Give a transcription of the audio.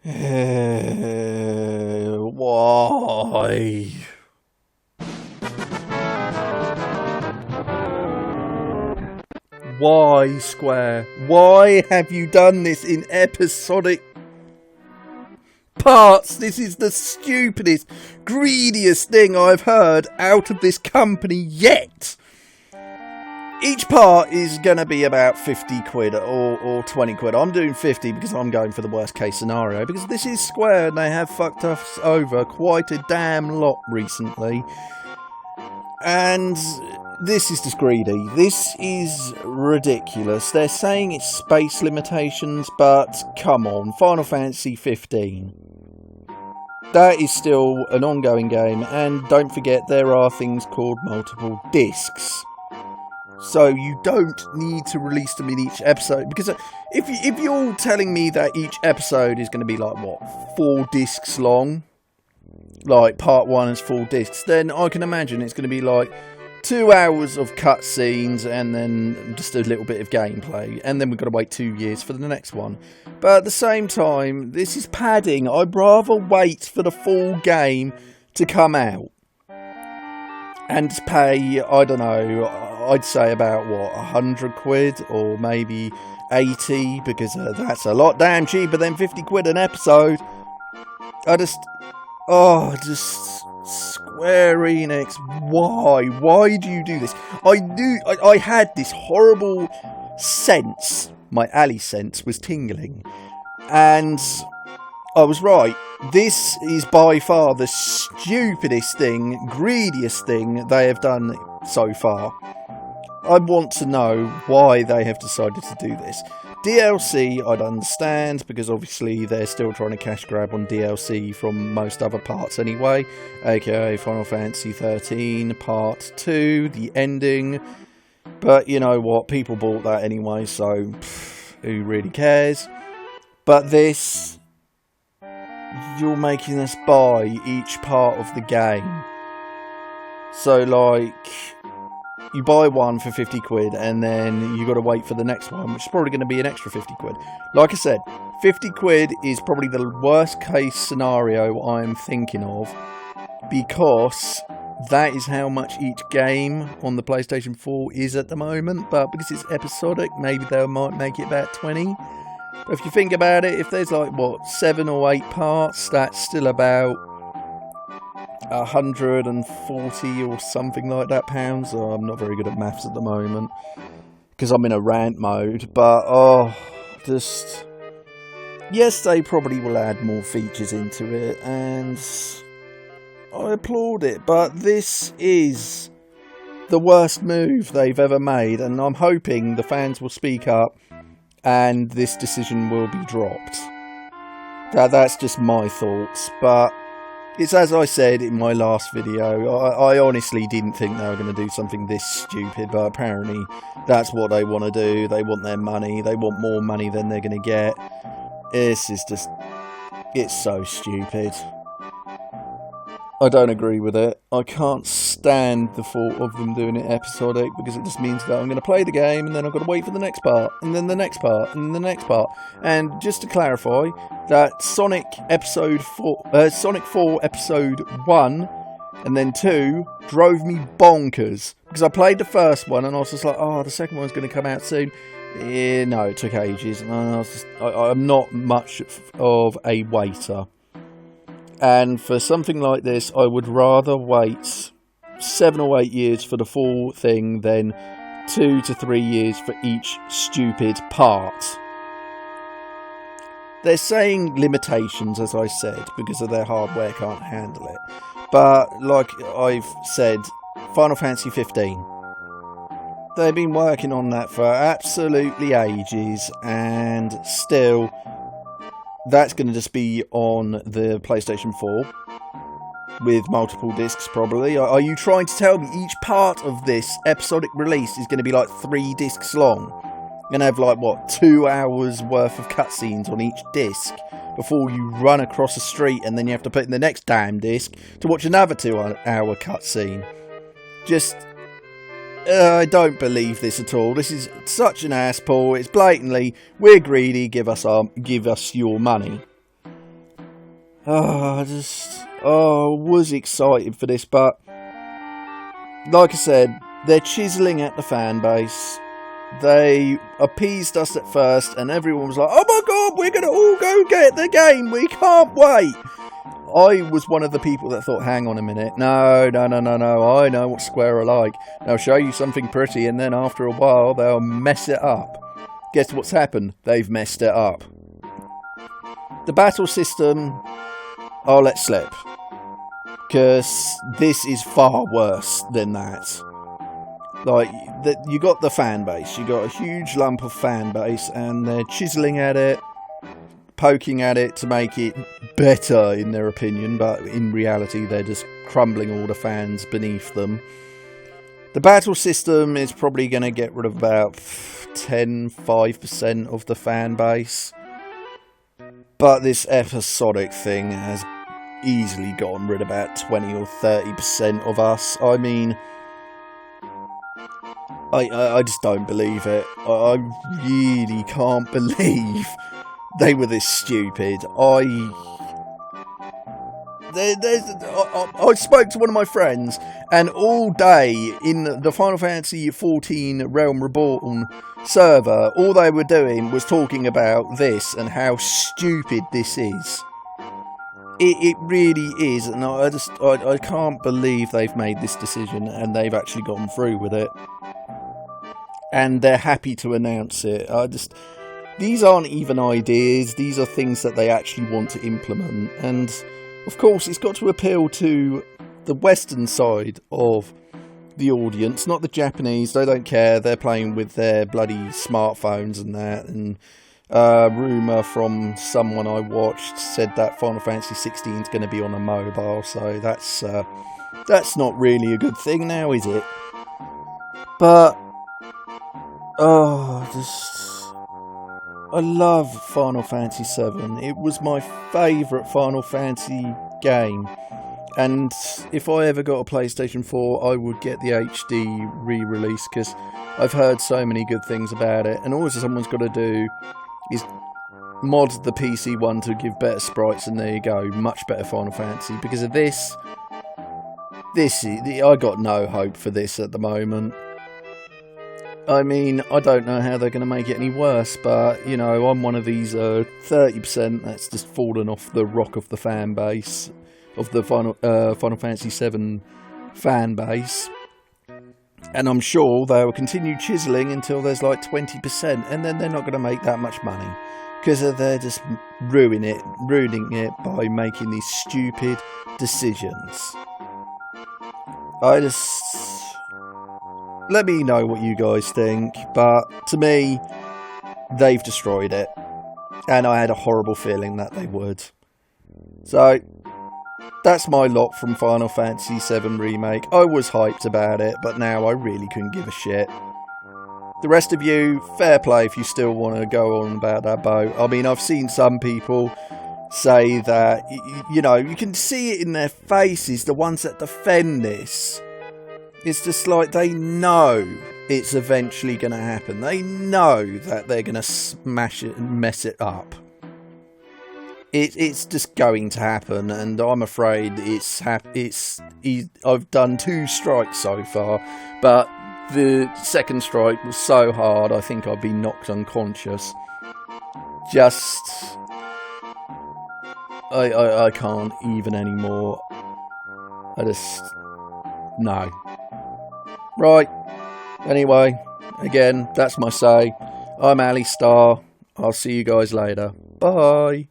Why? Why, Square? Why have you done this in episodic parts? This is the stupidest, greediest thing I've heard out of this company yet. Each part is going to be about 50 quid or 20 quid. I'm doing 50 because I'm going for the worst case scenario. Because this is Square and they have fucked us over quite a damn lot recently. And this is just greedy. This is ridiculous. They're saying it's space limitations, but come on, Final Fantasy 15. That is still an ongoing game, and don't forget there are things called multiple discs. So you don't need to release them in each episode, because if you're telling me that each episode is going to be like, what, 4 discs long? Like part 1 is 4 discs, then I can imagine it's going to be like 2 hours of cutscenes and then just a little bit of gameplay, and then we've got to wait 2 years for the next one. But at the same time, this is padding. I'd rather wait for the full game to come out and pay, I don't know, I'd say about, what, 100 quid or maybe 80, because that's a lot damn cheaper than 50 quid an episode. Square Enix, why do you do this? I had this horrible sense, my alley sense was tingling, and I was right. This is by far the stupidest thing, greediest thing they have done so far. I want to know why they have decided to do this. DLC, I'd understand, because obviously they're still trying to cash grab on DLC from most other parts anyway, aka Final Fantasy 13 Part 2, the ending. But you know what, people bought that anyway, so who really cares? But this, you're making us buy each part of the game. So like, you buy one for 50 quid and then you got to wait for the next one, which is probably going to be an extra 50 quid. Like I said, 50 quid is probably the worst case scenario I'm thinking of, because that is how much each game on the PlayStation 4 is at the moment. But because it's episodic, maybe they might make it about 20. But if you think about it, if there's like, what, 7 or 8 parts, that's still about 140 or something like that pounds. Oh, I'm not very good at maths at the moment because I'm in a rant mode, but yes, they probably will add more features into it, and I applaud it, but this is the worst move they've ever made, and I'm hoping the fans will speak up and this decision will be dropped. That's just my thoughts, but it's as I said in my last video, I honestly didn't think they were going to do something this stupid, but apparently that's what they want to do. They want their money, they want more money than they're going to get. This is just, it's so stupid. I don't agree with it. I can't stand the thought of them doing it episodic, because it just means that I'm going to play the game and then I've got to wait for the next part, and then the next part, and the next part. And just to clarify, that Sonic 4 Episode 1 and then 2 drove me bonkers, because I played the first one and I was just like, oh, the second one's going to come out soon. Yeah, no, it took ages, and I'm not much of a waiter. And for something like this, I would rather wait 7 or 8 years for the full thing than 2 to 3 years for each stupid part. They're saying limitations, as I said, because of their hardware can't handle it. But like I've said, Final Fantasy 15. They've been working on that for absolutely ages, and still, that's going to just be on the PlayStation 4 with multiple discs probably. Are you trying to tell me each part of this episodic release is going to be like 3 discs long and have like, what, 2 hours worth of cutscenes on each disc before you run across a street and then you have to put in the next damn disc to watch another 2 hour cutscene? Just, I don't believe this at all. This is such an ass pull. It's blatantly, we're greedy, give us your money. Was excited for this, but like I said, they're chiseling at the fan base. They appeased us at first, and everyone was like, "Oh my god, we're gonna all go get the game! We can't wait!" I was one of the people that thought, "Hang on a minute, no, I know what Square are like. They'll show you something pretty, and then after a while, they'll mess it up." Guess what's happened? They've messed it up. The battle system, I'll let slip, because this is far worse than that. Like, you got the fan base, you got a huge lump of fan base, and they're chiseling at it, poking at it to make it better in their opinion, but in reality they're just crumbling all the fans beneath them. The battle system is probably going to get rid of about 5% of the fan base, but this episodic thing has easily gotten rid of about 20 or 30% of us. I mean, I just don't believe it. I really can't believe they were this stupid. I spoke to one of my friends, and all day in the Final Fantasy XIV Realm Reborn server, all they were doing was talking about this and how stupid this is. It really is, and I can't believe they've made this decision and they've actually gone through with it. And they're happy to announce it. These aren't even ideas, these are things that they actually want to implement. And of course, it's got to appeal to the Western side of the audience, not the Japanese. They don't care, they're playing with their bloody smartphones and that. And rumour from someone I watched said that Final Fantasy 16 is going to be on a mobile, so that's not really a good thing now, is it? But I love Final Fantasy VII. It was my favourite Final Fantasy game. And if I ever got a PlayStation 4, I would get the HD re-release, because I've heard so many good things about it. And all someone's got to do is mod the PC one to give better sprites, and there you go. Much better Final Fantasy. Because of this I got no hope for this at the moment. I mean, I don't know how they're going to make it any worse, but, you know, I'm one of these 30% that's just fallen off the rock of the fan base, of the Final Fantasy VII fan base. And I'm sure they'll continue chiselling until there's like 20%, and then they're not going to make that much money, because they're just ruining it by making these stupid decisions. Let me know what you guys think, but to me, they've destroyed it, and I had a horrible feeling that they would. So, that's my lot from Final Fantasy VII Remake. I was hyped about it, but now I really couldn't give a shit. The rest of you, fair play if you still want to go on about that boat. I mean, I've seen some people say that, you know, you can see it in their faces, the ones that defend this. It's just like they know it's eventually going to happen. They know that they're going to smash it and mess it up. It's just going to happen, and I'm afraid I've done 2 strikes so far, but the second strike was so hard I think I'd be knocked unconscious. I can't even anymore. No. Right, anyway, again, that's my say. I'm Ali Star. I'll see you guys later. Bye.